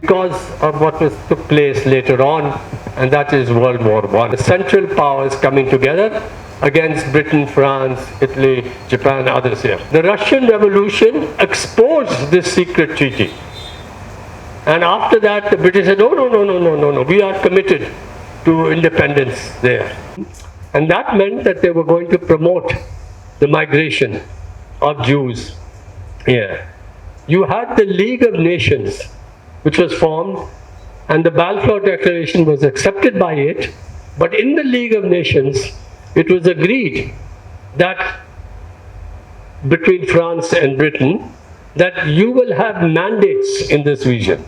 because of what took place later on, and that is World War I. The Central Powers coming together against Britain, France, Italy, Japan, others here. The Russian Revolution exposed this secret treaty. And after that, the British said, no, we are committed to independence there. And that meant that they were going to promote the migration of Jews here. You had the League of Nations, which was formed, and the Balfour Declaration was accepted by it, but in the League of Nations, it was agreed that between France and Britain, that you will have mandates in this region.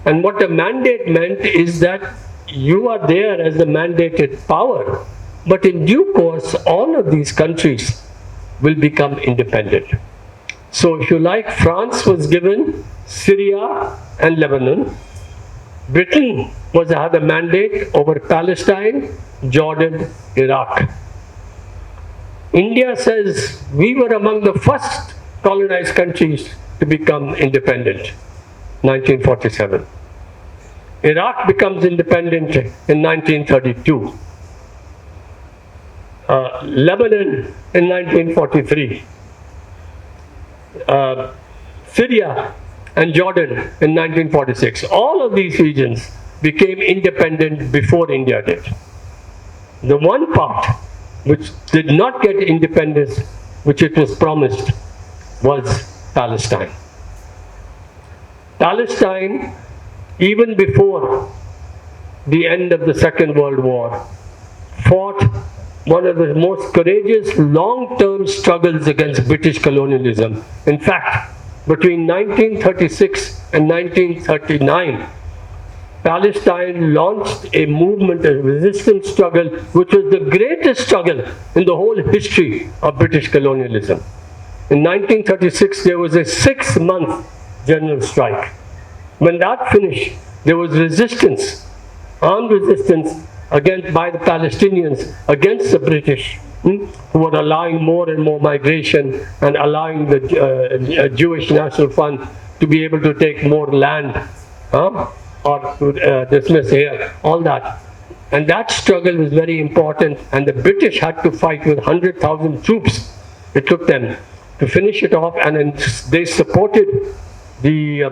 And what a mandate meant is that you are there as the mandated power, but in due course, all of these countries will become independent. So if you like, France was given Syria and Lebanon. Britain had a mandate over Palestine, Jordan, Iraq. India says we were among the first colonized countries to become independent, 1947. Iraq becomes independent in 1932. Lebanon in 1943. Syria and Jordan in 1946. All of these regions became independent before India did. The one part which did not get independence, which it was promised, was Palestine. Palestine, even before the end of the Second World War, fought one of the most courageous long-term struggles against British colonialism. In fact, between 1936 and 1939, Palestine launched a movement, a resistance struggle, which was the greatest struggle in the whole history of British colonialism. In 1936, there was a 6-month general strike. When that finished, there was resistance, armed resistance by the Palestinians against the British, who were allowing more and more migration and allowing the Jewish National Fund to be able to take more land, or to dismiss here, all that. And that struggle was very important, and the British had to fight with 100,000 troops. It took them to finish it off, and they supported the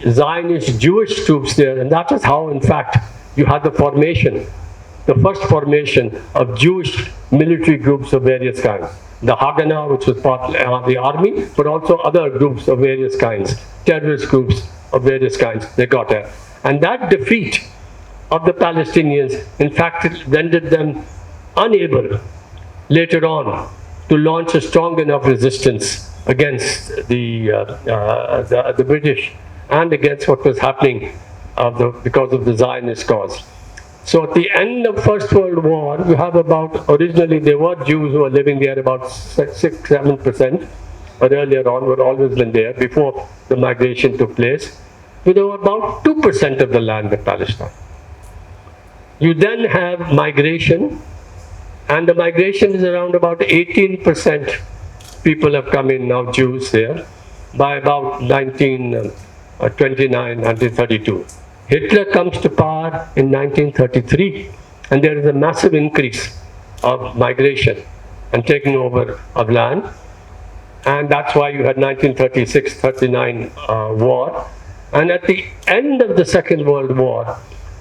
Zionist Jewish troops there, and that is how, in fact, you had the first formation of Jewish military groups of various kinds. The Haganah, which was part of the army, but also other groups of various kinds, terrorist groups of various kinds, they got there. And that defeat of the Palestinians, in fact, it rendered them unable later on to launch a strong enough resistance against the British and against what was happening because of the Zionist cause. So at the end of First World War, you have originally there were Jews who were living there, about 6-7%, but earlier on were always been there before the migration took place. So there were about 2% of the land of Palestine. You then have migration, and the migration is around about 18%. People have come in now, Jews there, by about 1929, 1932. Hitler comes to power in 1933, and there is a massive increase of migration and taking over of land. And that's why you had 1936-39 war. And at the end of the Second World War,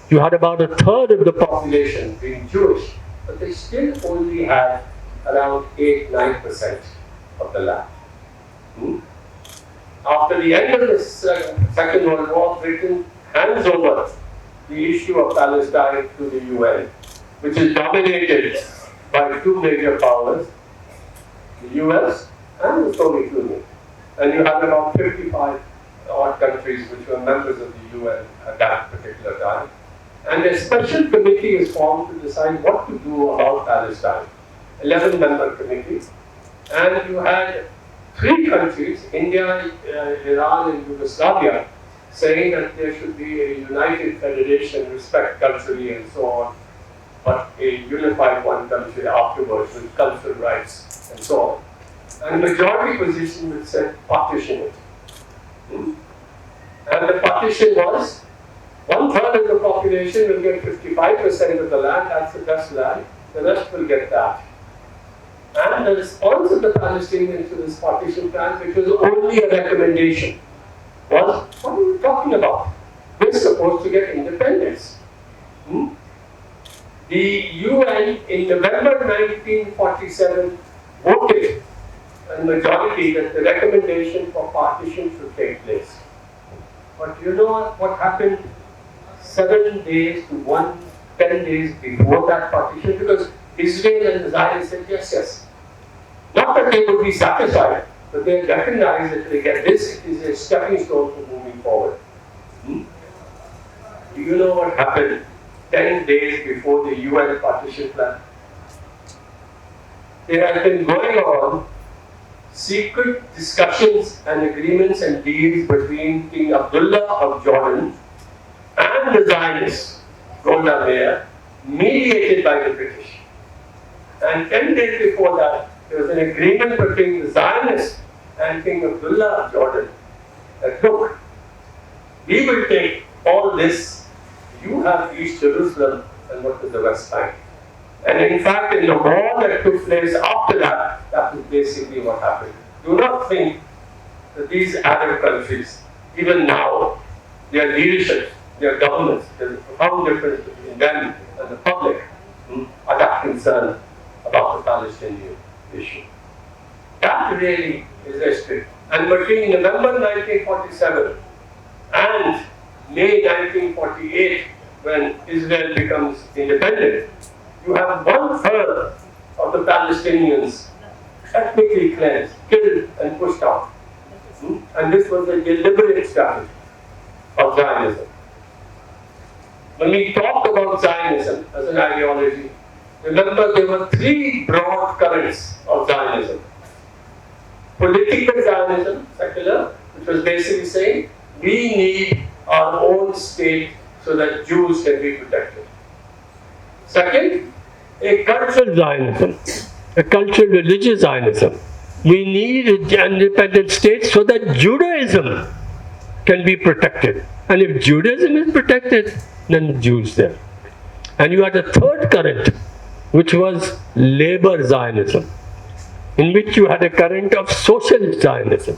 you had about a third of the population being Jewish, but they still only had around 8-9% of the land. After the end of the Second World War, Britain hands over the issue of Palestine to the UN, which is dominated by two major powers, the US and the Soviet Union. And you have about 55 odd countries which were members of the UN at that particular time. And a special committee is formed to decide what to do about Palestine. 11-member committee. And you had 3 countries, India, Iran, and Yugoslavia, saying that there should be a united federation, respect culturally and so on, but a unified one country afterwards with cultural rights and so on. And the majority position which said partition it. And the partition was 1/3 of the population will get 55% of the land, that's the best land, the rest will get that. And the response of the Palestinians to this partition plan, which was only a recommendation, was, what are you talking about? We're supposed to get independence. The UN in November 1947 voted a majority that the recommendation for partition should take place. But you know what happened 7 days to 10 days before that partition? Because Israel and the Zionists said yes, yes. Not that they would be satisfied, but they recognize that they get this, it is a stepping stone for moving forward. Do you know what happened 10 days before the UN partition plan? There had been going on secret discussions and agreements and deals between King Abdullah of Jordan and the Zionists, Golda Meir, mediated by the British. And 10 days before that, there was an agreement between the Zionists and King Abdullah of Jordan that, look, we will take all this, you have East Jerusalem and what is the West Bank. And in fact, in the war that took place after that, that was basically what happened. Do not think that these Arab countries, even now, their leadership, their governments, there's a profound difference between them and the public, are that concerned about the Palestinian issue. That really is history. And between November 1947 and May 1948, when Israel becomes independent, you have 1/3 of the Palestinians ethnically cleansed, killed and pushed out. And this was a deliberate strategy of Zionism. When we talk about Zionism as an ideology, remember there were 3 broad currents of Zionism. Political Zionism, secular, which was basically saying, we need our own state so that Jews can be protected. Second, a cultural Zionism, a cultural religious Zionism. We need an independent state so that Judaism can be protected. And if Judaism is protected, then the Jews there. And you had a third current, which was labor Zionism, in which you had a current of socialist Zionism.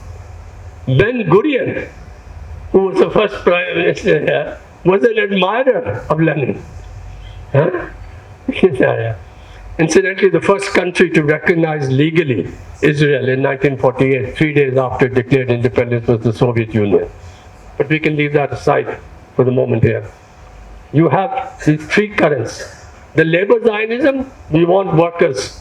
Ben Gurion, who was the first prime minister here, was an admirer of Lenin. Huh? Incidentally, the first country to recognize legally Israel in 1948, 3 days after it declared independence, was the Soviet Union. But we can leave that aside for the moment here. You have these 3 currents. The labor Zionism, we want workers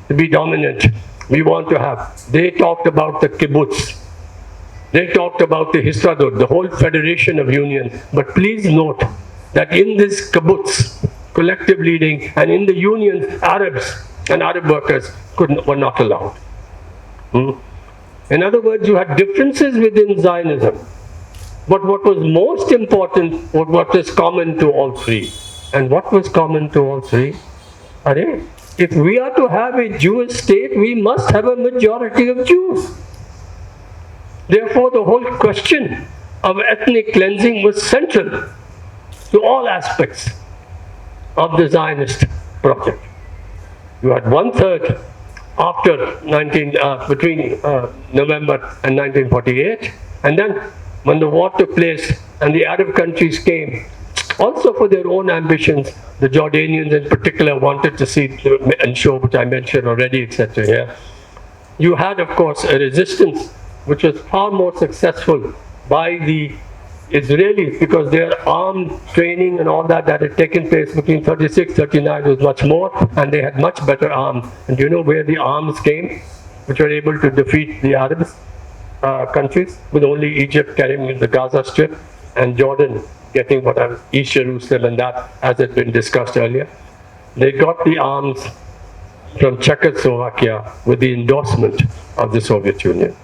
to be dominant. We want to have. They talked about the kibbutz. They talked about the Histadrut, the whole federation of unions. But please note that in this kibbutz, collective leading, and in the unions, Arabs and Arab workers were not allowed. In other words, you had differences within Zionism. But what was most important was what is common to all 3. And what was common to all 3? If we are to have a Jewish state, we must have a majority of Jews. Therefore, the whole question of ethnic cleansing was central to all aspects of the Zionist project. You had 1/3 after between November and 1948, and then when the war took place and the Arab countries came, also for their own ambitions, the Jordanians in particular wanted to see and show, which I mentioned already, etc. here. You had, of course, a resistance which was far more successful by the Israelis, because their armed training and all that had taken place between 36, 39 was much more, and they had much better arms. And do you know where the arms came, which were able to defeat the Arab countries, with only Egypt carrying the Gaza Strip and Jordan getting East Jerusalem and that, as had been discussed earlier. They got the arms from Czechoslovakia with the endorsement of the Soviet Union.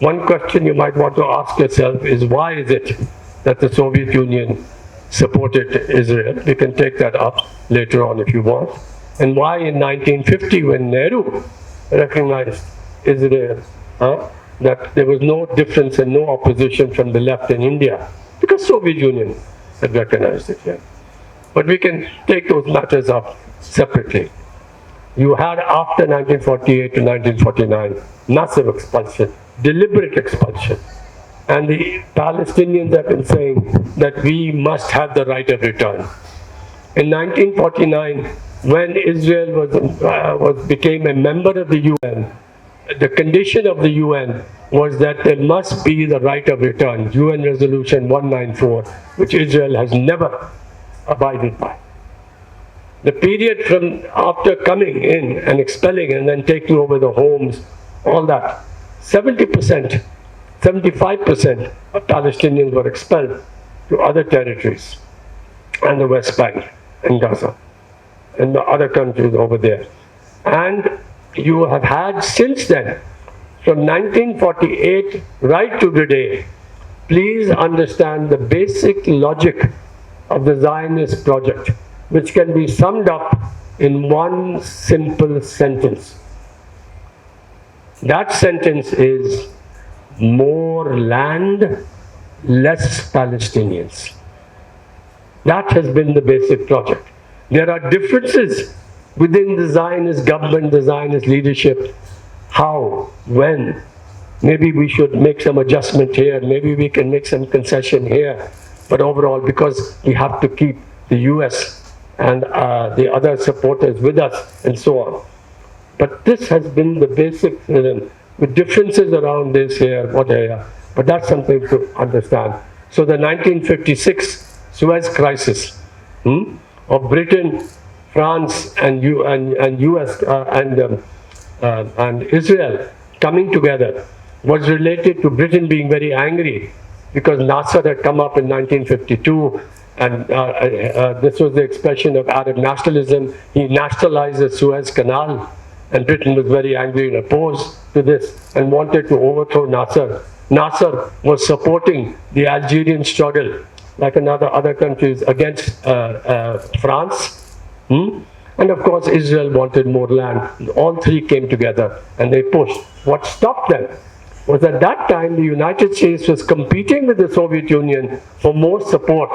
One question you might want to ask yourself is, why is it that the Soviet Union supported Israel? We can take that up later on if you want. And why in 1950, when Nehru recognized Israel, that there was no difference and no opposition from the left in India, because Soviet Union had recognized it here. But we can take those matters up separately. You had after 1948 to 1949 massive expulsion, deliberate expulsion. And the Palestinians have been saying that we must have the right of return. In 1949, when Israel became a member of the UN, the condition of the UN was that there must be the right of return, UN Resolution 194, which Israel has never abided by. The period from after coming in and expelling and then taking over the homes, all that, 70%, 75% of Palestinians were expelled to other territories and the West Bank and Gaza and the other countries over there. And you have had since then, from 1948 right to today, please understand the basic logic of the Zionist project, which can be summed up in one simple sentence. That sentence is more land, less Palestinians. That has been the basic project. There are differences within the Zionist government, the Zionist leadership. How, when, maybe we should make some adjustment here, maybe we can make some concession here. But overall, because we have to keep the US and the other supporters with us and so on. But this has been the basic, with differences around this here, whatever. But that's something to understand. So the 1956 Suez Crisis of Britain, France, and US and Israel coming together was related to Britain being very angry because Nasser had come up in 1952, and this was the expression of Arab nationalism. He nationalized the Suez Canal, and Britain was very angry and opposed to this and wanted to overthrow Nasser. Nasser was supporting the Algerian struggle, like other countries, against France. And of course, Israel wanted more land. All three came together and they pushed. What stopped them was at that time the United States was competing with the Soviet Union for more support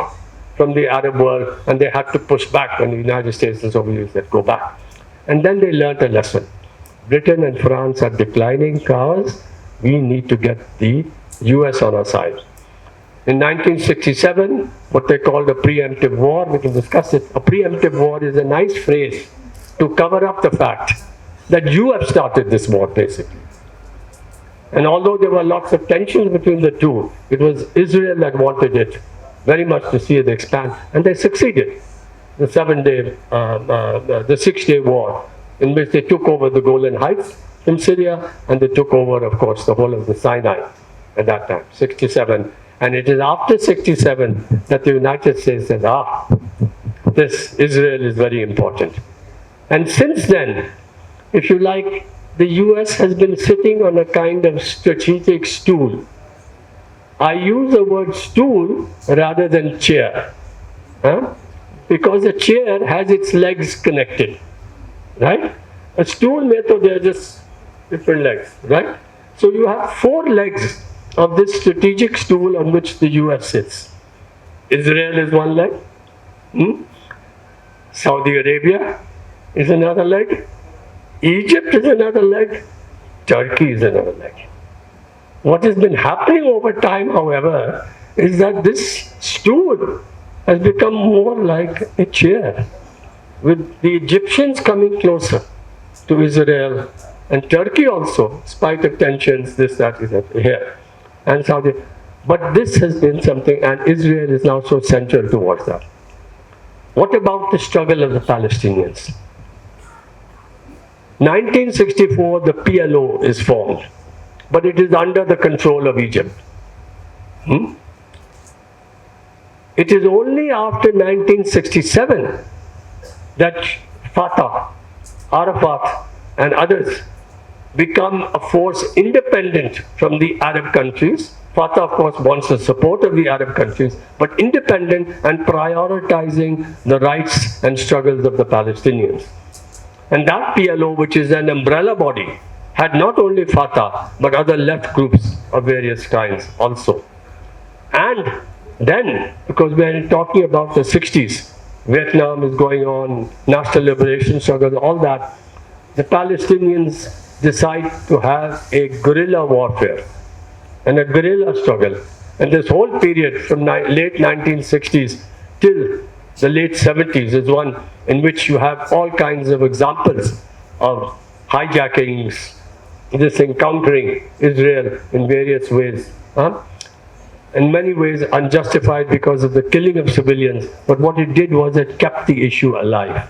from the Arab world, and they had to push back when the United States and Soviet Union said, go back. And then they learned a lesson. Britain and France are declining powers. We need to get the US on our side. In 1967, what they called a preemptive war, we can discuss it. A preemptive war is a nice phrase to cover up the fact that you have started this war, basically. And although there were lots of tensions between the two, it was Israel that wanted it very much to see it expand, and they succeeded. The 6-day war, in which they took over the Golan Heights in Syria, and they took over, of course, the whole of the Sinai at that time, 67. And it is after 67 that the United States said, this Israel is very important. And since then, if you like, the US has been sitting on a kind of strategic stool. I use the word stool rather than chair, because a chair has its legs connected, right? A stool, they're just different legs, right? So you have 4 legs of this strategic stool on which the US sits. Israel is one leg. Saudi Arabia is another leg. Egypt is another leg. Turkey is another leg. What has been happening over time, however, is that this stool has become more like a chair, with the Egyptians coming closer to Israel, and Turkey also, despite the tensions, this, that, is here. And Saudi. But this has been something, and Israel is now so central towards that. What about the struggle of the Palestinians? 1964, the PLO is formed, but it is under the control of Egypt. It is only after 1967 that Fatah, Arafat, and others become a force independent from the Arab countries. Fatah, of course, wants the support of the Arab countries, but independent and prioritizing the rights and struggles of the Palestinians. And that PLO, which is an umbrella body, had not only Fatah, but other left groups of various kinds also. And then, because we are talking about the 60s, Vietnam is going on, national liberation struggle, all that, the Palestinians decide to have a guerrilla warfare and a guerrilla struggle. And this whole period from late 1960s till the late 70s is one in which you have all kinds of examples of hijackings, this encountering Israel in various ways. In many ways unjustified because of the killing of civilians, but what it did was it kept the issue alive.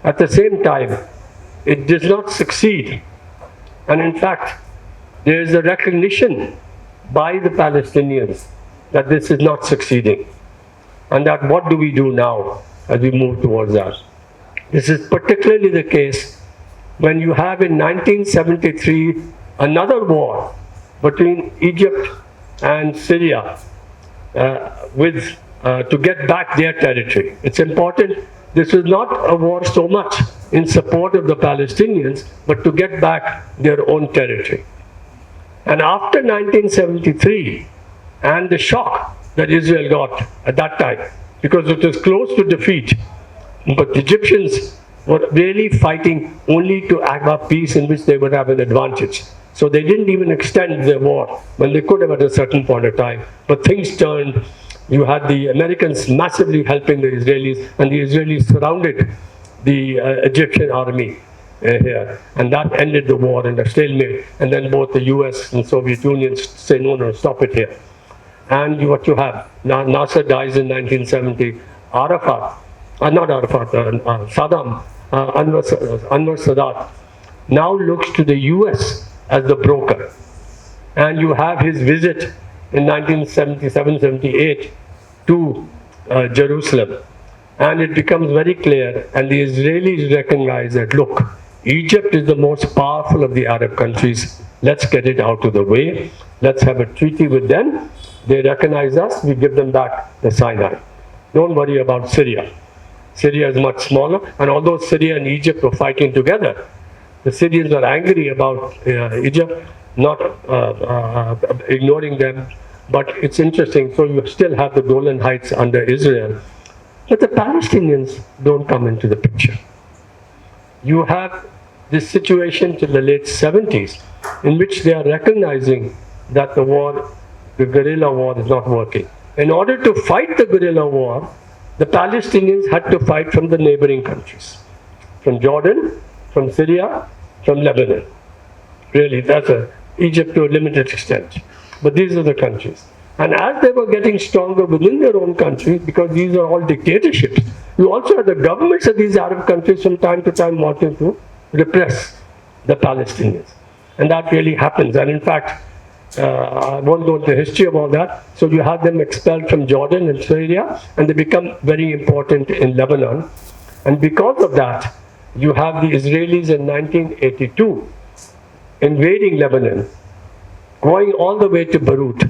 At the same time, it does not succeed. And in fact, there is a recognition by the Palestinians that this is not succeeding. And that what do we do now as we move towards that? This is particularly the case when you have in 1973 another war between Egypt and Syria to get back their territory. It's important. This is not a war so much in support of the Palestinians, but to get back their own territory. And after 1973, and the shock that Israel got at that time, because it was close to defeat, but the Egyptians were really fighting only to have peace in which they would have an advantage. So they didn't even extend their war when they could have at a certain point of time. But things turned. You had the Americans massively helping the Israelis, and the Israelis surrounded the Egyptian army here. And that ended the war in a stalemate. And then both the US and Soviet Union say, no, stop it here. And what you have, Nasser dies in 1970, Saddam, Anwar Sadat, now looks to the US as the broker. And you have his visit in 1977-78 to Jerusalem. And it becomes very clear, and the Israelis recognize that, look, Egypt is the most powerful of the Arab countries. Let's get it out of the way. Let's have a treaty with them. They recognize us, we give them back the Sinai. Don't worry about Syria. Syria is much smaller, and although Syria and Egypt were fighting together, the Syrians are angry about Egypt, not ignoring them. But it's interesting, so you still have the Golan Heights under Israel. But the Palestinians don't come into the picture. You have this situation till the late 70s, in which they are recognizing that the war, the guerrilla war, is not working. In order to fight the guerrilla war, the Palestinians had to fight from the neighboring countries, from Jordan, from Syria, from Lebanon. Really, that's Egypt to a limited extent. But these are the countries. And as they were getting stronger within their own countries, because these are all dictatorships, you also have the governments of these Arab countries from time to time wanting to repress the Palestinians. And that really happens. And in fact, I won't go into the history of all that. So you have them expelled from Jordan and Syria, and they become very important in Lebanon. And because of that, you have the Israelis in 1982 invading Lebanon, going all the way to Beirut.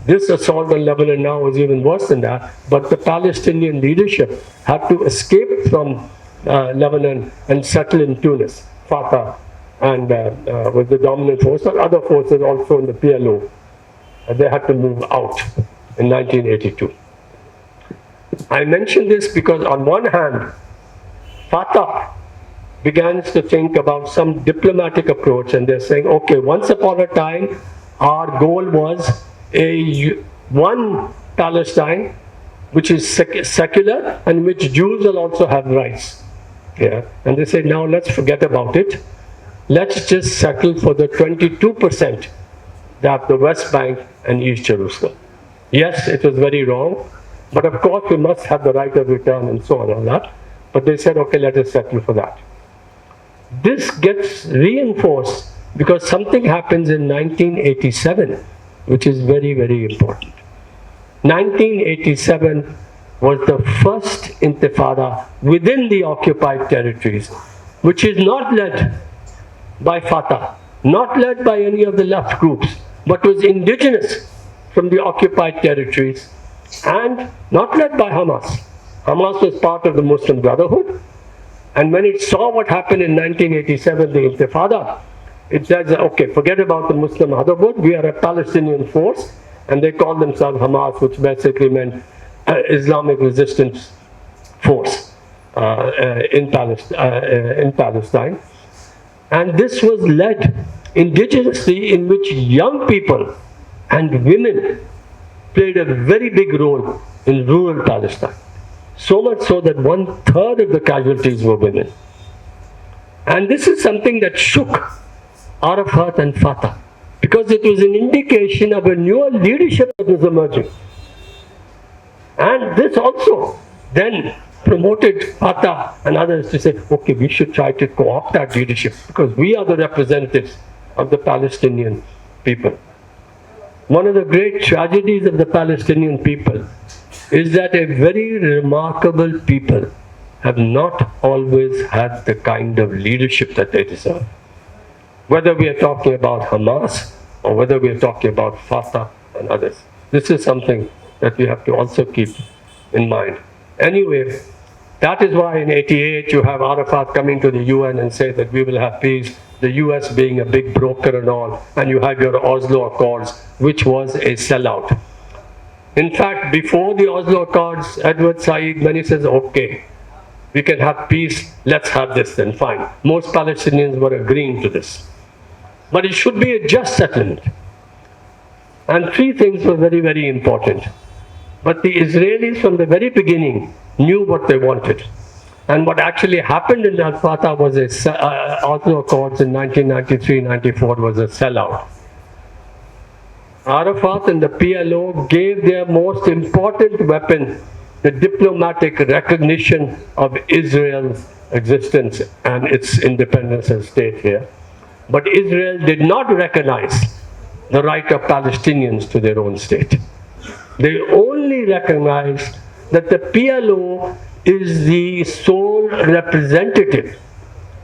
This assault on Lebanon now is even worse than that, but the Palestinian leadership had to escape from Lebanon and settle in Tunis, Fatah, and was the dominant force, but other forces also in the PLO. They had to move out in 1982. I mention this because on one hand, Fatah begins to think about some diplomatic approach, and they're saying, okay, once upon a time, our goal was one Palestine, which is secular, and which Jews will also have rights. Yeah. And they say, now let's forget about it. Let's just settle for the 22% that the West Bank and East Jerusalem. Yes, it was very wrong, but of course we must have the right of return and so on and that. But they said, okay, let us settle for that. This gets reinforced because something happens in 1987, which is very, very important. 1987 was the first intifada within the occupied territories, which is not led by Fatah, not led by any of the left groups, but was indigenous from the occupied territories and not led by Hamas. Hamas was part of the Muslim Brotherhood, and when it saw what happened in 1987, the Intifada, It says, okay, forget about the Muslim Brotherhood, we are a Palestinian force, and they call themselves Hamas, which basically meant Islamic resistance force in Palestine. And this was led indigenously, in which young people and women played a very big role in rural Palestine. So much so that 1/3 of the casualties were women. And this is something that shook Arafat and Fatah, because it was an indication of a newer leadership that was emerging. And this also then promoted Fatah and others to say, okay, we should try to co-opt that leadership because we are the representatives of the Palestinian people. One of the great tragedies of the Palestinian people is that a very remarkable people have not always had the kind of leadership that they deserve. Whether we are talking about Hamas or whether we are talking about Fatah and others. This is something that we have to also keep in mind. Anyway, that is why in '88 you have Arafat coming to the UN and say that we will have peace, the US being a big broker and all, and you have your Oslo Accords, which was a sellout. In fact, before the Oslo Accords, Edward Said, when he says, okay, we can have peace, let's have this then, fine. Most Palestinians were agreeing to this. But it should be a just settlement. And three things were very, very important. But the Israelis from the very beginning knew what they wanted. And what actually happened in Al-Fatah was Oslo Accords in 1993-94 was a sellout. Arafat and the PLO gave their most important weapon, the diplomatic recognition of Israel's existence and its independence as state here. But Israel did not recognize the right of Palestinians to their own state. They only recognized that the PLO is the sole representative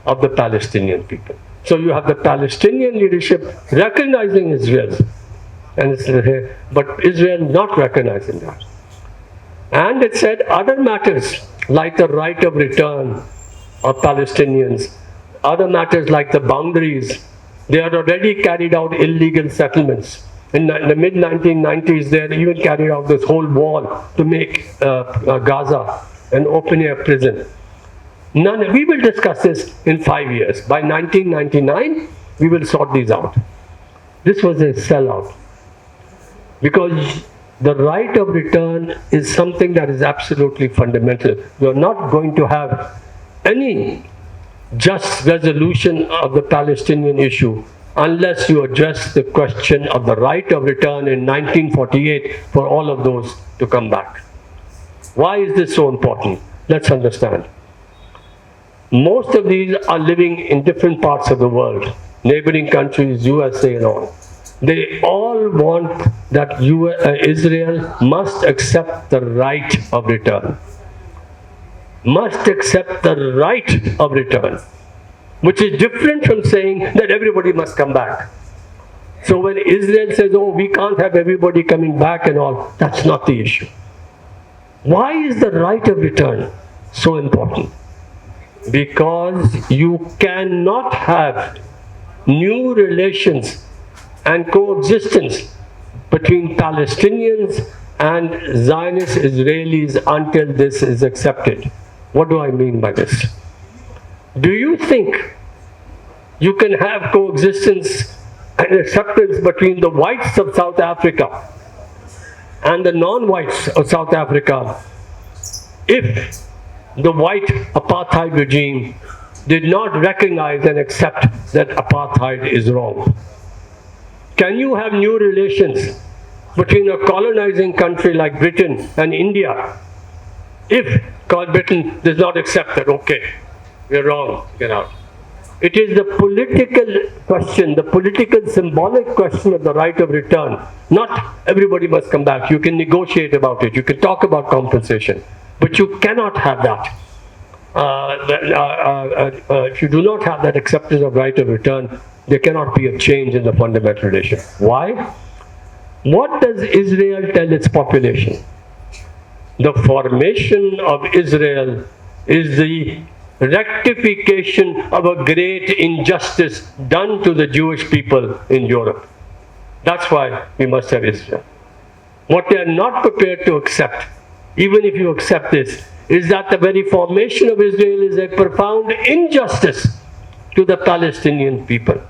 of the Palestinian people. So you have the Palestinian leadership recognizing Israel, but Israel not recognizing that. And it said other matters like the right of return of Palestinians, other matters like the boundaries, they had already carried out illegal settlements. In the mid-1990s, they had even carried out this whole wall to make Gaza an open-air prison. We will discuss this in 5 years. By 1999, we will sort these out. This was a sellout. Because the right of return is something that is absolutely fundamental. You are not going to have any just resolution of the Palestinian issue unless you address the question of the right of return in 1948 for all of those to come back. Why is this so important? Let's understand. Most of these are living in different parts of the world, neighboring countries, USA and all. They all want that Israel must accept the right of return. Must accept the right of return, which is different from saying that everybody must come back. So when Israel says, oh, we can't have everybody coming back and all, that's not the issue. Why is the right of return so important? Because you cannot have new relations and coexistence between Palestinians and Zionist Israelis until this is accepted. What do I mean by this? Do you think you can have coexistence and acceptance between the whites of South Africa and the non-whites of South Africa if the white apartheid regime did not recognize and accept that apartheid is wrong? Can you have new relations between a colonizing country like Britain and India if Britain does not accept that, okay, we're wrong, get out? It is the political question, the political symbolic question of the right of return. Not everybody must come back. You can negotiate about it. You can talk about compensation. But you cannot have that. If you do not have that acceptance of right of return, there cannot be a change in the fundamental relation. Why? What does Israel tell its population? The formation of Israel is the rectification of a great injustice done to the Jewish people in Europe. That's why we must have Israel. What they are not prepared to accept, even if you accept this, is that the very formation of Israel is a profound injustice to the Palestinian people.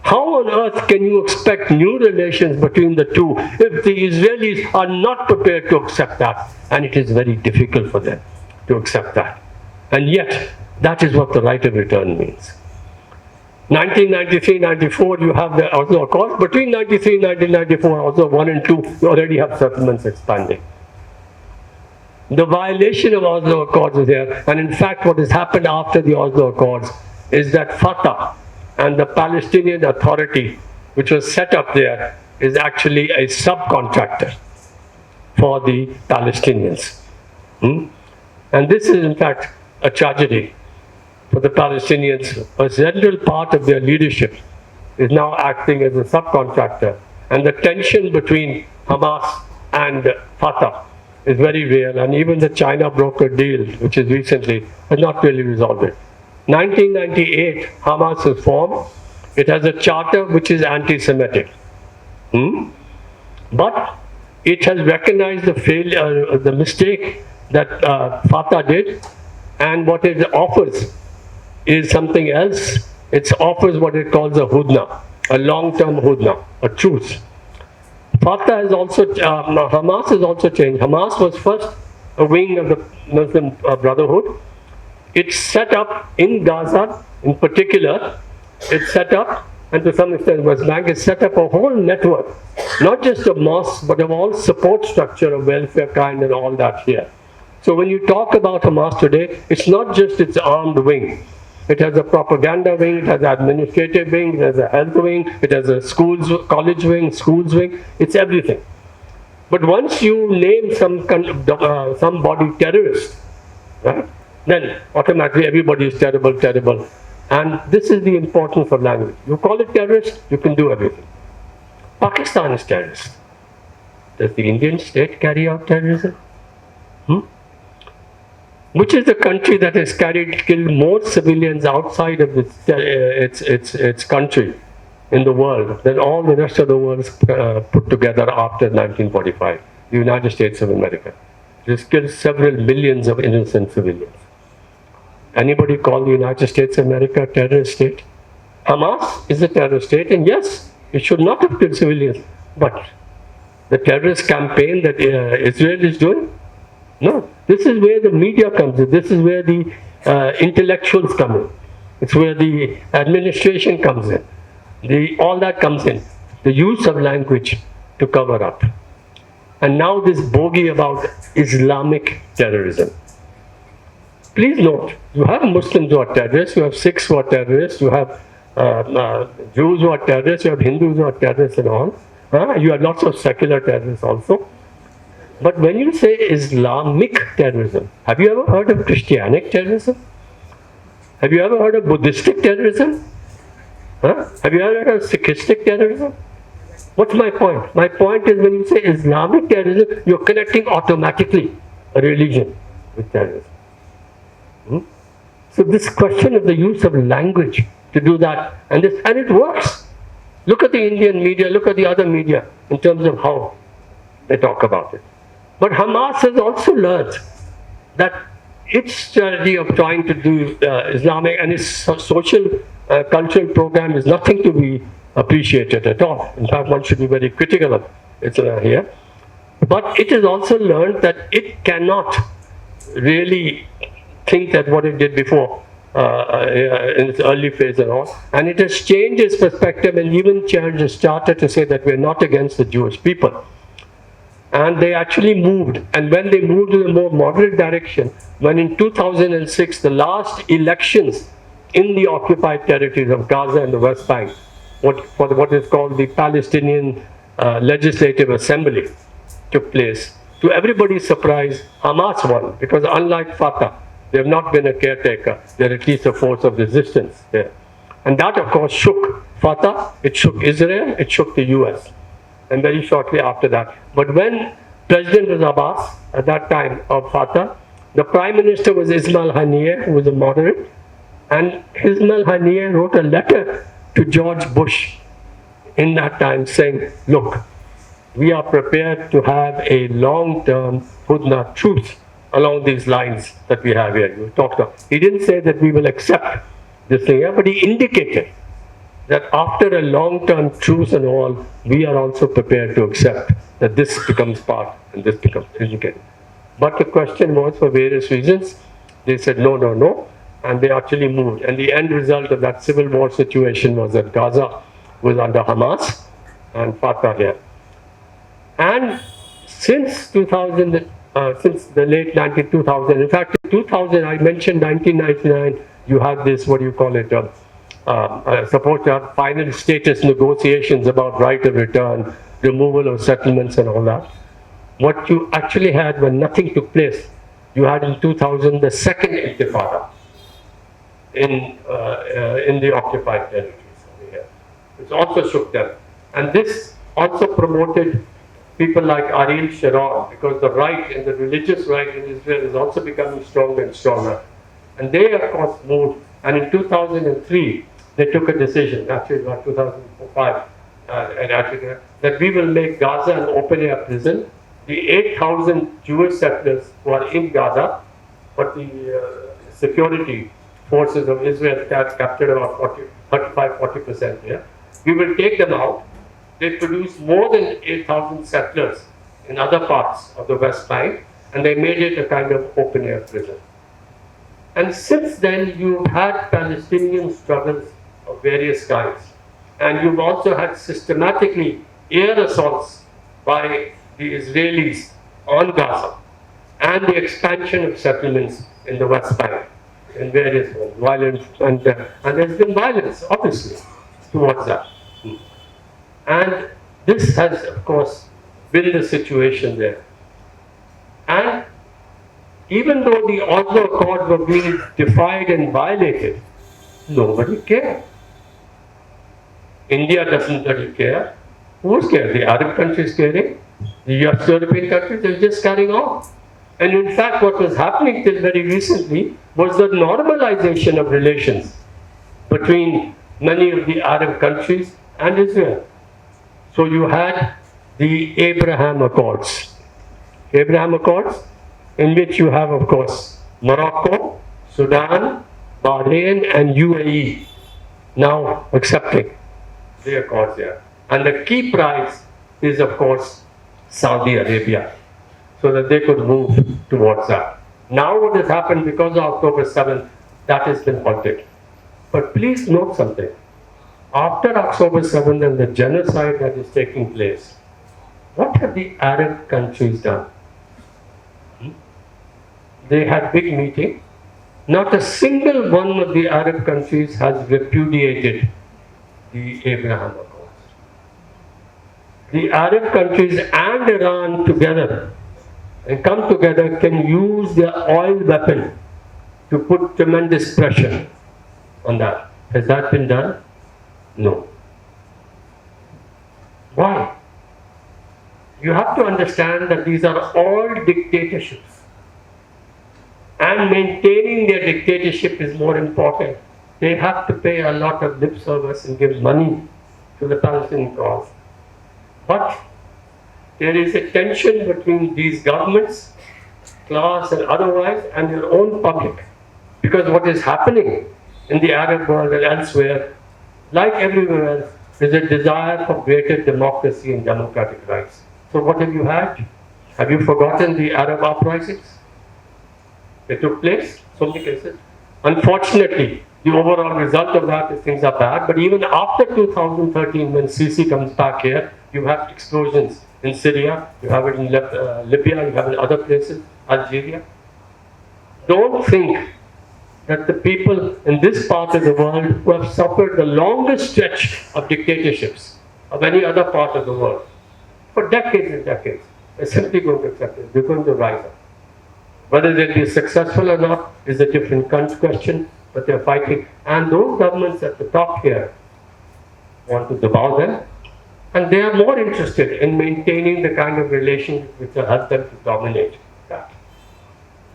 How on earth can you expect new relations between the two if the Israelis are not prepared to accept that? And it is very difficult for them to accept that. And yet, that is what the right of return means. 1993-94, you have the Oslo Accords. Between 93 and 1994, Oslo 1 and 2, you already have settlements expanding. The violation of Oslo Accords is there. And in fact, what has happened after the Oslo Accords is that Fatah and the Palestinian Authority, which was set up there, is actually a subcontractor for the Palestinians. And this is in fact a tragedy for the Palestinians. A central part of their leadership is now acting as a subcontractor. And the tension between Hamas and Fatah is very real. And even the China broker deal, which is recently, has not really resolved it. 1998, Hamas was formed. It has a charter which is anti-Semitic. But it has recognized the failure, the mistake that Fatah did, and what it offers is something else. It offers what it calls a hudna, a long-term hudna, a truce. Fatah has also, Hamas has also changed. Hamas was first a wing of the Muslim Brotherhood. It's set up in Gaza, in particular. It's set up, and to some extent West Bank, is set up a whole network, not just of mosques, but of all support structure of welfare kind and all that here. So when you talk about Hamas today, it's not just its armed wing. It has a propaganda wing, it has an administrative wing, it has a health wing, it has a schools, college wing, schools wing. It's everything. But once you name somebody terrorist, right, then automatically everybody is terrible, terrible. And this is the importance of language. You call it terrorist, you can do everything. Pakistan is terrorist. Does the Indian state carry out terrorism? Which is the country that has killed more civilians outside of its country in the world than all the rest of the world put together after 1945? The United States of America. It has killed several millions of innocent civilians. Anybody call the United States of America a terrorist state? Hamas is a terrorist state, and yes, it should not have killed civilians. But the terrorist campaign that Israel is doing, no. This is where the media comes in. This is where the intellectuals come in. It's where the administration comes in. All that comes in. The use of language to cover up. And now this bogey about Islamic terrorism. Please note, you have Muslims who are terrorists, you have Sikhs who are terrorists, you have Jews who are terrorists, you have Hindus who are terrorists and all. You have lots of secular terrorists also. But when you say Islamic terrorism, have you ever heard of Christianic terrorism? Have you ever heard of Buddhistic terrorism? Have you ever heard of Sikhistic terrorism? What's my point? My point is when you say Islamic terrorism, you're connecting automatically a religion with terrorism. So this question of the use of language to do that, and it works. Look at the Indian media, look at the other media in terms of how they talk about it. But Hamas has also learned that its strategy of trying to do Islamic and its social cultural program is nothing to be appreciated at all. In fact, one should be very critical of it here. But it has also learned that it cannot really think that what it did before in its early phase and all. And it has changed its perspective and even changed its charter to say that we're not against the Jewish people. And they actually moved. And when they moved in a more moderate direction, when in 2006, the last elections in the occupied territories of Gaza and the West Bank, what is called the Palestinian Legislative Assembly took place, to everybody's surprise, Hamas won. Because unlike Fatah, they have not been a caretaker. They're at least a force of resistance there. And that, of course, shook Fatah, it shook Israel, it shook the US. And very shortly after that. But when President was Abbas, at that time of Fatah, The Prime Minister was Ismail Haniyeh, who was a moderate, and Ismail Haniyeh wrote a letter to George Bush in that time saying, look, we are prepared to have a long-term Hudna truce along these lines that we have here. You talked about. He didn't say that we will accept this thing here, but he indicated that after a long-term truce and all, we are also prepared to accept that this becomes part and this becomes indicated. But the question was, for various reasons, they said no, no, no, and they actually moved. And the end result of that civil war situation was that Gaza was under Hamas and Fatah here. And since 2000, since the late 2000, in fact, in 2000, I mentioned 1999, you had this, what do you call it, supposed to have final status negotiations about right of return, removal of settlements and all that. What you actually had when nothing took place, you had in 2000 the second intifada in the occupied territories over here, which also shook them. And this also promoted people like Ariel Sharon, because the right and the religious right in Israel is also becoming stronger and stronger. And they, of course, moved. And in 2003, they took a decision, actually about 2005, that we will make Gaza an open-air prison. The 8,000 Jewish settlers who are in Gaza, but the security forces of Israel captured about 35-40% here. We will take them out. They produced more than 8,000 settlers in other parts of the West Bank, and they made it a kind of open-air prison. And since then, you've had Palestinian struggles of various kinds. And you've also had systematically air assaults by the Israelis on Gaza and the expansion of settlements in the West Bank in various forms, violence, and there's been violence, obviously, towards that. And this has, of course, been the situation there. And even though the Oslo Accords were being defied and violated, nobody cared. India doesn't really care. Who's caring? The Arab countries caring? The European countries, they're just carrying on. And in fact, what was happening till very recently was the normalization of relations between many of the Arab countries and Israel. So you had the Abraham Accords. Abraham Accords, in which you have, of course, Morocco, Sudan, Bahrain, and UAE now accepting the accords there. And the key prize is, of course, Saudi Arabia, so that they could move towards that. Now what has happened because of October 7th, that has been halted. But please note something. After October 7th and the genocide that is taking place, what have the Arab countries done? They had big meeting. Not a single one of the Arab countries has repudiated the Abraham Accords. The Arab countries and Iran together and come together can use their oil weapon to put tremendous pressure on that. Has that been done? No. Why? You have to understand that these are all dictatorships. And maintaining their dictatorship is more important. They have to pay a lot of lip service and give money to the Palestinian cause. But there is a tension between these governments, class and otherwise, and their own public. Because what is happening in the Arab world and elsewhere, like everywhere else, is a desire for greater democracy and democratic rights. So what have you had? Have you forgotten the Arab uprisings? They took place, so many cases. Unfortunately, the overall result of that is things are bad, but even after 2013, when Sisi comes back here, you have explosions in Syria, you have it in Libya, you have it in other places, Algeria. Don't think that the people in this part of the world who have suffered the longest stretch of dictatorships of any other part of the world, for decades and decades, are simply going to accept it. They're going to rise up. Whether they'll be successful or not is a different question, but they're fighting. And those governments at the top here want to devour them. And they are more interested in maintaining the kind of relations which will help them to dominate that.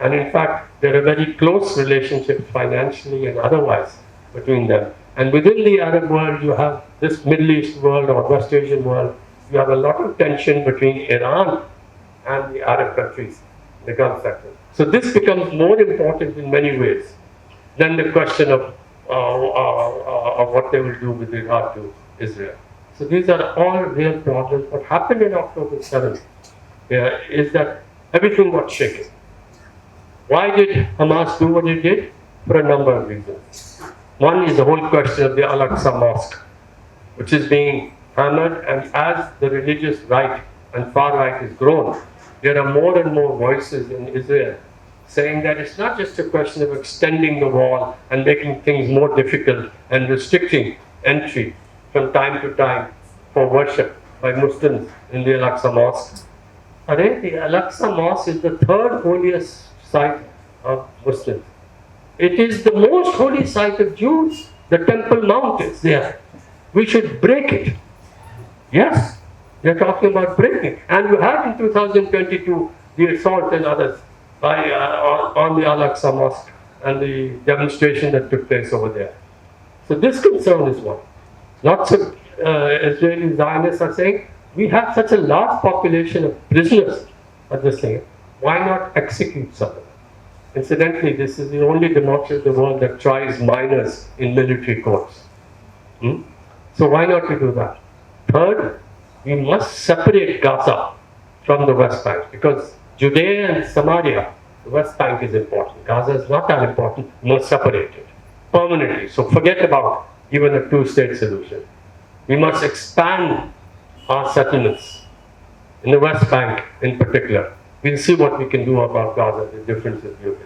And in fact, there are very close relationships financially and otherwise between them. And within the Arab world, you have this Middle East world or West Asian world, you have a lot of tension between Iran and the Arab countries, the Gulf sector. So this becomes more important in many ways than the question of what they will do with regard to Israel. So these are all real problems. What happened in October 7th is that everything got shaken. Why did Hamas do what it did? For a number of reasons. One is the whole question of the Al-Aqsa Mosque, which is being hammered, and as the religious right and far right is grown, there are more and more voices in Israel saying that it's not just a question of extending the wall and making things more difficult and restricting entry from time to time for worship by Muslims in the Al-Aqsa Mosque. The Al-Aqsa Mosque is the third holiest site of Muslims. It is the most holy site of Jews. The Temple Mount is there. We should break it. Yes, they're talking about breaking. And you had in 2022 the assault and others on the Al-Aqsa Mosque and the demonstration that took place over there. So this concern is one. Lots of Israeli Zionists are saying, we have such a large population of prisoners at this thing. Why not execute some of them? Incidentally, this is the only democracy in the world that tries minors in military courts. So why not we do that? Third, we must separate Gaza from the West Bank, because Judea and Samaria, the West Bank is important. Gaza is not that important. We must separate it permanently. So forget about even a two-state solution. We must expand our settlements in the West Bank in particular. We'll see what we can do about Gaza, the difference is here.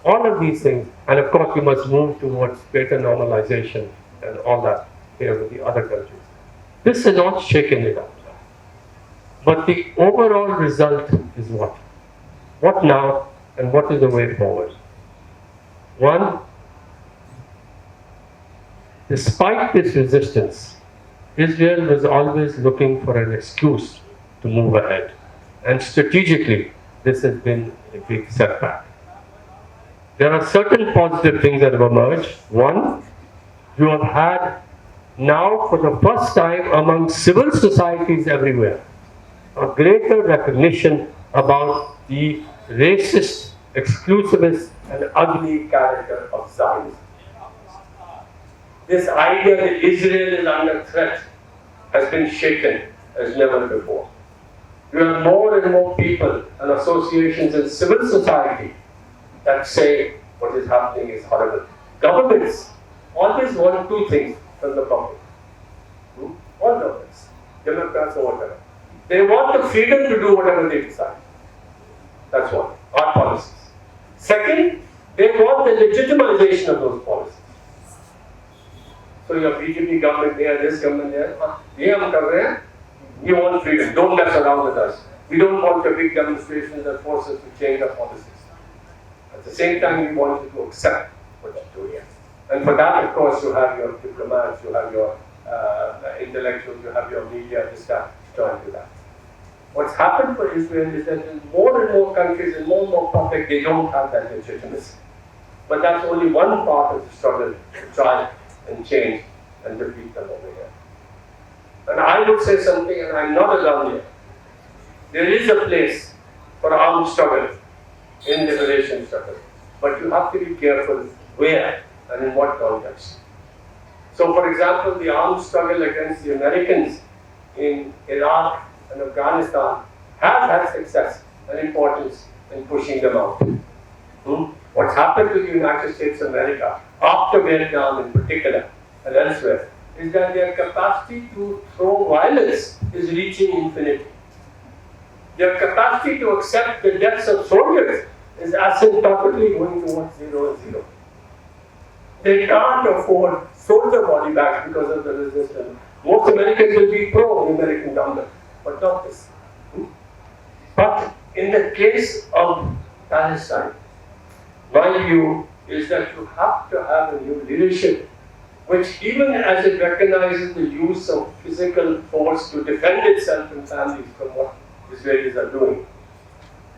All of these things, and of course we must move towards greater normalization and all that here with the other countries. This has not shaken it up. But the overall result is what? What now, and what is the way forward? One, despite this resistance, Israel was always looking for an excuse to move ahead. And strategically, this has been a big setback. There are certain positive things that have emerged. One, you have had now for the first time among civil societies everywhere, a greater recognition about the racist, exclusivist, and ugly character of Zionism. This idea that Israel is under threat has been shaken as never before. You have more and more people and associations in civil society that say what is happening is horrible. Governments always want two things from the public. All governments, Democrats or whatever. They want the freedom to do whatever they decide. That's one, our policies. Second, they want the legitimization of those policies. So your BJP government there, this government there, we want freedom. Don't mess around with us. We don't want a big demonstration that forces to change our policies. At the same time, we want you to accept what you're doing. And for that, of course, you have your diplomats, you have your intellectuals, you have your media, this stuff, trying to do that. What's happened for Israel is that in more and more countries, in more and more public, they don't have that legitimacy. But that's only one part of the struggle to try and change and defeat them over here. And I would say something, and I'm not a gun. There is a place for armed struggle in liberation struggle, but you have to be careful where and in what context. So, for example, the armed struggle against the Americans in Iraq and Afghanistan has had success and importance in pushing them out. What's happened to the United States of America after Vietnam in particular and elsewhere is that their capacity to throw violence is reaching infinity. Their capacity to accept the deaths of soldiers is asymptotically going towards 0 and 0. They can't afford soldier body bags because of the resistance. Most Americans will be pro-American government, but not this. But in the case of Palestine, my view is that you have to have a new leadership, which even as it recognizes the use of physical force to defend itself and families from what Israelis are doing,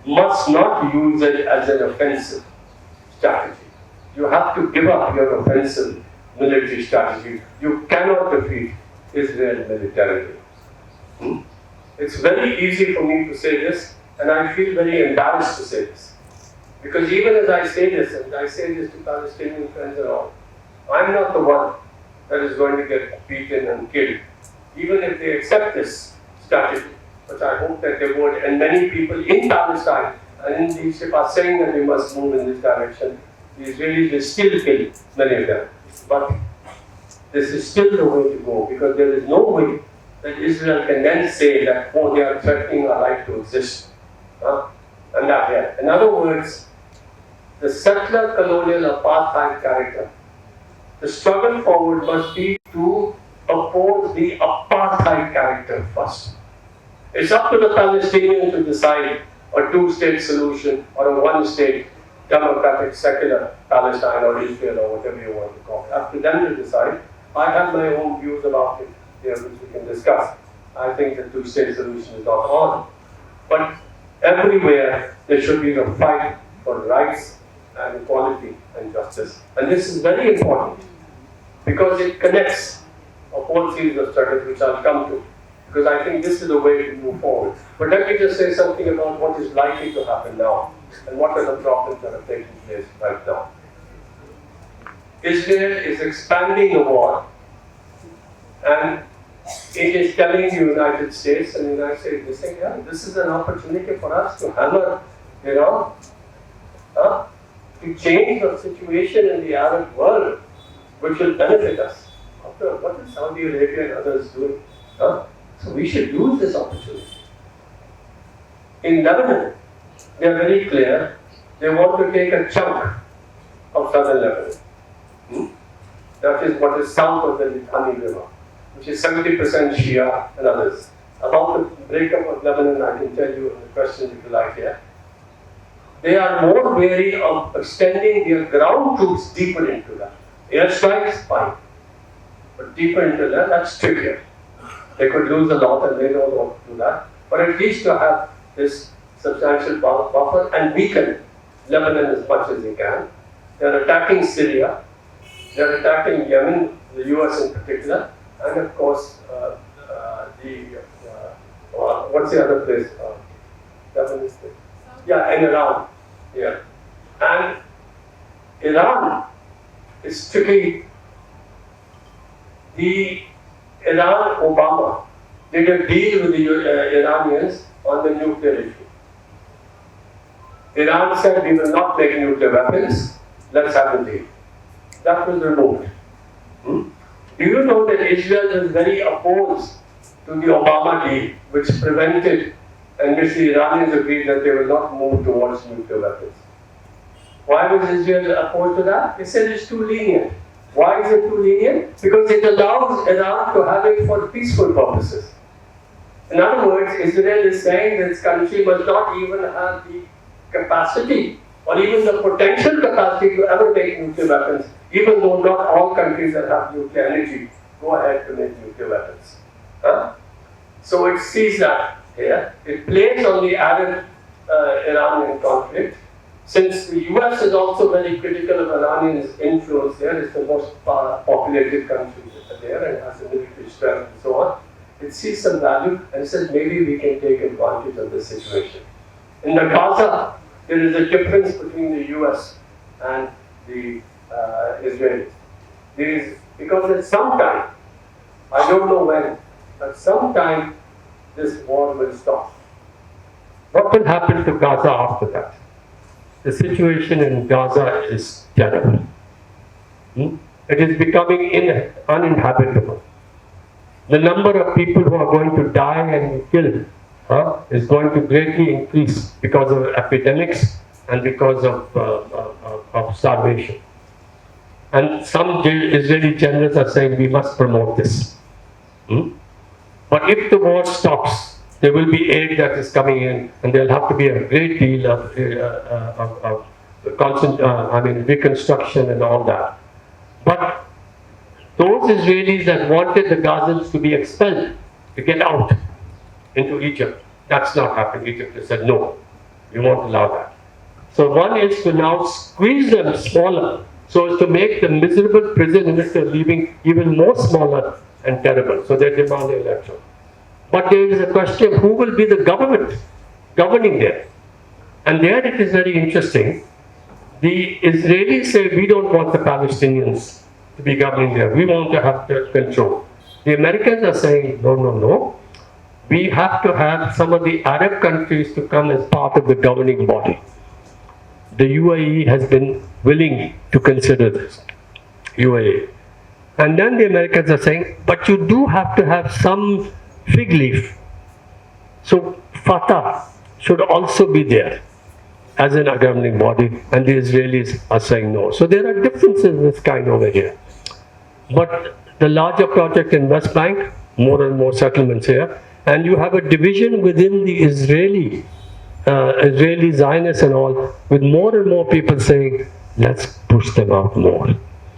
must not use it as an offensive strategy. You have to give up your offensive military strategy. You cannot defeat Israel militarily. It's very easy for me to say this, and I feel very embarrassed to say this. Because even as I say this, and I say this to Palestinian friends and all, I'm not the one that is going to get beaten and killed. Even if they accept this strategy, which I hope that they would, and many people in Palestine and in the Egypt are saying that we must move in this direction, the Israelis will still kill many of them. But this is still the way to go, because there is no way that Israel can then say that, oh, they are threatening our right to exist. And that, yeah. In other words, the settler colonial apartheid character, the struggle forward must be to oppose the apartheid character first. It's up to the Palestinians to decide a two-state solution or a one-state democratic secular Palestine or Israel or whatever you want to call it. Up to them to decide. I have my own views about it here, which we can discuss. I think the two-state solution is not on. But everywhere there should be a fight for rights and equality and justice. And this is very important because it connects a whole series of struggles which I'll come to. Because I think this is the way to move forward. But let me just say something about what is likely to happen now and what are the problems that are taking place right now. Israel is expanding the war, and it is telling the United States, and the United States is saying, yeah, this is an opportunity for us to hammer Iran, to change the situation in the Arab world, which will benefit us. After what is Saudi Arabia and others doing? So we should use this opportunity. In Lebanon, they are very clear. They want to take a chunk of southern Lebanon. That is what is south of the Litani River, which is 70% Shia and others. About the breakup of Lebanon, I can tell you in the questions if you like here. They are more wary of extending their ground troops deeper into that. Airstrikes, fine. But deeper into that, that's trickier. They could lose a lot and they don't want to do that. But at least to have this substantial buffer and weaken Lebanon as much as they can. They're attacking Syria. They're attacking Yemen, the US in particular. And of course, what's the other place? Lebanon is there. Yeah, and Iran. Yeah. And Iran is tricky. The Iran, Obama did a deal with the Iranians on the nuclear issue. Iran said, we will not make nuclear weapons, let's have a deal. That was removed. Do you know that Israel is very opposed to the Obama deal, which prevented and which the Iranians agreed that they will not move towards nuclear weapons? Why was Israel opposed to that? They said it's too lenient. Why is it too lenient? Because it allows Iran to have it for peaceful purposes. In other words, Israel is saying that its country must not even have the capacity or even the potential capacity to ever make nuclear weapons, even though not all countries that have nuclear energy go ahead to make nuclear weapons. So it sees that here. It plays on the Arab-Iranian conflict. Since the US is also very critical of Iranian influence there, it's the most populated country there and has a military strength and so on. It sees some value and says maybe we can take advantage of this situation. In the Gaza, there is a difference between the US and the Israelis. Because at some time, I don't know when, but sometime this war will stop. What will happen to Gaza after that? The situation in Gaza is terrible. It is becoming uninhabitable. The number of people who are going to die and be killed is going to greatly increase because of epidemics and because of starvation. And some Israeli generals are saying we must promote this. But if the war stops, there will be aid that is coming in, and there will have to be a great deal of reconstruction and all that. But those Israelis that wanted the Gazans to be expelled, to get out into Egypt, that's not happening. Egypt has said no. We won't allow that. So one is to now squeeze them smaller so as to make the miserable prison in which they're living even more smaller and terrible. So they demand an election. But there is a question of who will be the government governing there. And there it is very interesting. The Israelis say, we don't want the Palestinians to be governing there. We want to have control. The Americans are saying, no, no, no. We have to have some of the Arab countries to come as part of the governing body. The UAE has been willing to consider this. UAE. And then the Americans are saying, but you do have to have some fig leaf. So Fatah should also be there as in a governing body, and the Israelis are saying no. So there are differences in this kind over here. But the larger project in West Bank, more and more settlements here, and you have a division within the Israeli Zionists and all, with more and more people saying, let's push them out more.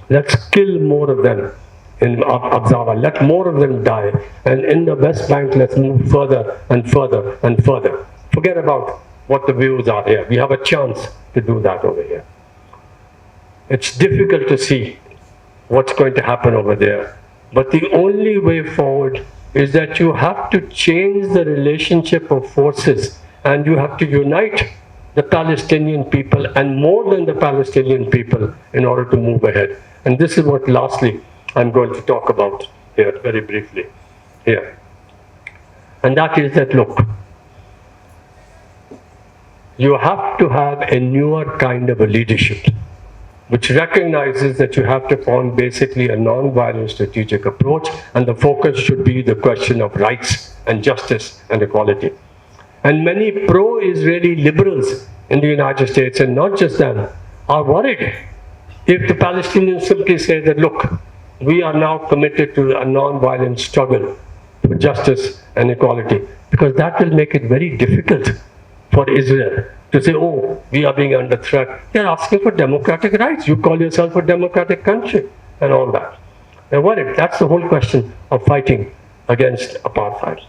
Let's kill more of them in Abzala. Let more of them die. And in the West Bank, let's move further and further and further. Forget about what the views are here. We have a chance to do that over here. It's difficult to see what's going to happen over there. But the only way forward is that you have to change the relationship of forces, and you have to unite the Palestinian people and more than the Palestinian people in order to move ahead. And this is what lastly I'm going to talk about here very briefly here. And that is that, look, you have to have a newer kind of a leadership which recognizes that you have to form basically a non-violent strategic approach, and the focus should be the question of rights and justice and equality. And many pro-Israeli liberals in the United States, and not just them, are worried if the Palestinians simply say that, look, we are now committed to a non-violent struggle for justice and equality, because that will make it very difficult for Israel to say, oh, we are being under threat. They're asking for democratic rights. You call yourself a democratic country and all that. They're worried. That's the whole question of fighting against apartheid.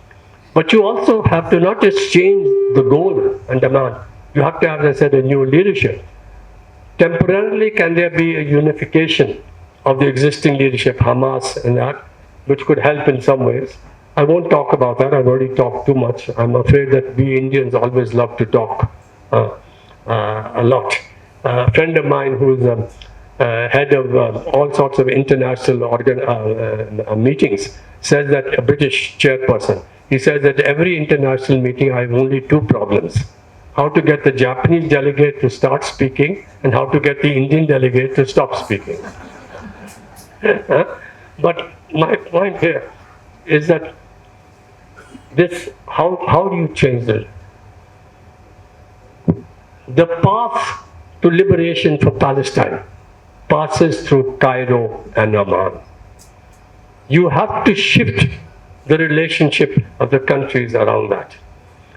But you also have to not just change the goal and demand. You have to have, as I said, a new leadership. Temporarily, can there be a unification of the existing leadership, Hamas and that, which could help in some ways? I won't talk about that. I've already talked too much. I'm afraid that we Indians always love to talk a lot. A friend of mine who's head of all sorts of international meetings says that, a British chairperson, he says that every international meeting I have only two problems: how to get the Japanese delegate to start speaking and how to get the Indian delegate to stop speaking. But my point here is that this, how do you change it? The path to liberation for Palestine passes through Cairo and Amman. You have to shift the relationship of the countries around that.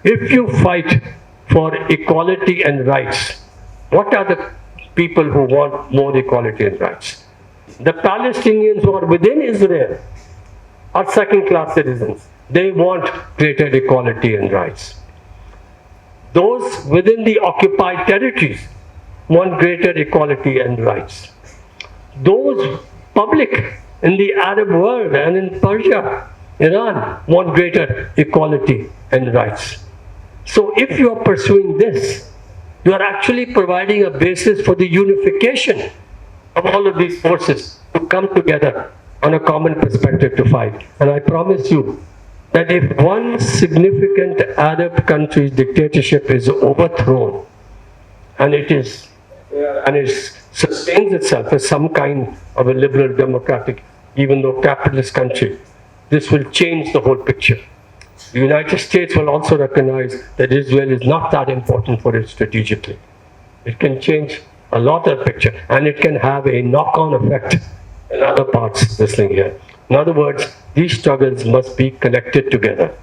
If you fight for equality and rights, what are the people who want more equality and rights? The Palestinians who are within Israel are second-class citizens. They want greater equality and rights. Those within the occupied territories want greater equality and rights. Those public in the Arab world and in Persia, Iran, want greater equality and rights. So if you are pursuing this, you are actually providing a basis for the unification of all of these forces to come together on a common perspective to fight. And I promise you that if one significant Arab country's dictatorship is overthrown, and it sustains itself as some kind of a liberal democratic, even though capitalist country, this will change the whole picture. The United States will also recognize that Israel is not that important for it strategically. It can change a lot of the picture, and it can have a knock-on effect in other parts of this thing here. In other words, these struggles must be connected together.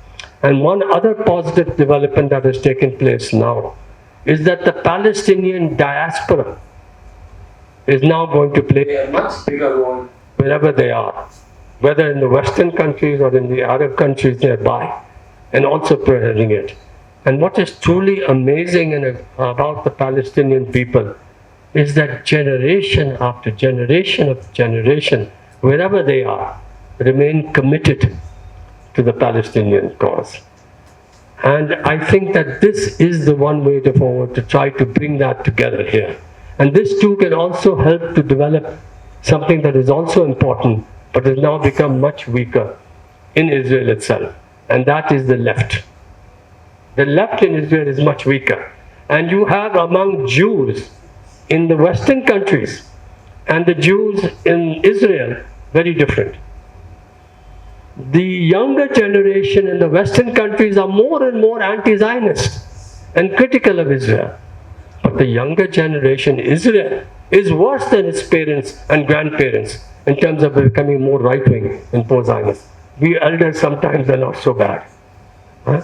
And one other positive development that has taken place now is that the Palestinian diaspora is now going to play a much bigger role wherever they are, whether in the Western countries or in the Arab countries nearby, and also presenting it. And what is truly amazing about the Palestinian people is that generation after generation of generation, wherever they are, remain committed to the Palestinian cause. And I think that this is the one way forward to try to bring that together here. And this too can also help to develop something that is also important, but has now become much weaker in Israel itself. And that is the left. The left in Israel is much weaker. And you have among Jews in the Western countries and the Jews in Israel very different. The younger generation in the Western countries are more and more anti-Zionist and critical of Israel. But the younger generation in Israel is worse than its parents and grandparents in terms of becoming more right-wing and pro-Zionist. We elders sometimes are not so bad. Huh?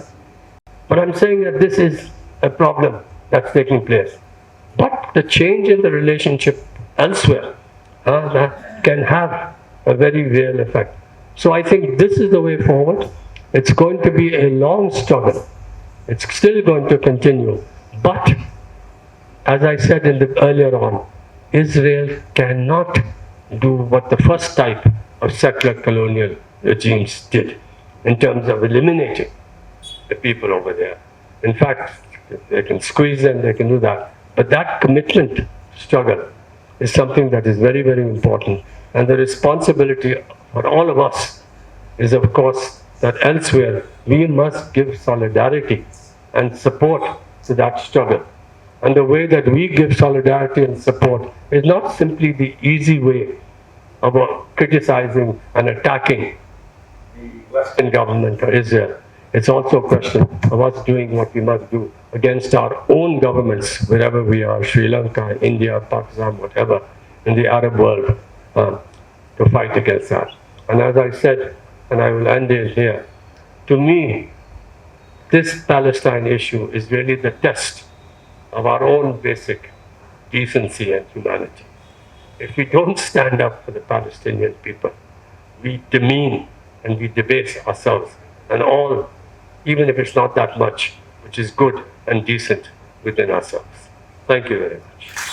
But I'm saying that this is a problem that's taking place. But the change in the relationship elsewhere that can have a very real effect. So I think this is the way forward. It's going to be a long struggle. It's still going to continue. But, as I said earlier on, Israel cannot do what the first type of settler colonial regimes did in terms of eliminating the people over there. In fact, they can squeeze them, they can do that. But that commitment struggle is something that is very, very important. And the responsibility for all of us is, of course, that elsewhere we must give solidarity and support to that struggle. And the way that we give solidarity and support is not simply the easy way of criticizing and attacking the Western government or Israel. It's also a question of us doing what we must do against our own governments, wherever we are, Sri Lanka, India, Pakistan, whatever, in the Arab world, to fight against that. And as I said, and I will end it here, to me, this Palestine issue is really the test of our own basic decency and humanity. If we don't stand up for the Palestinian people, we demean and we debase ourselves and all, even if it's not that much, which is good and decent within ourselves. Thank you very much.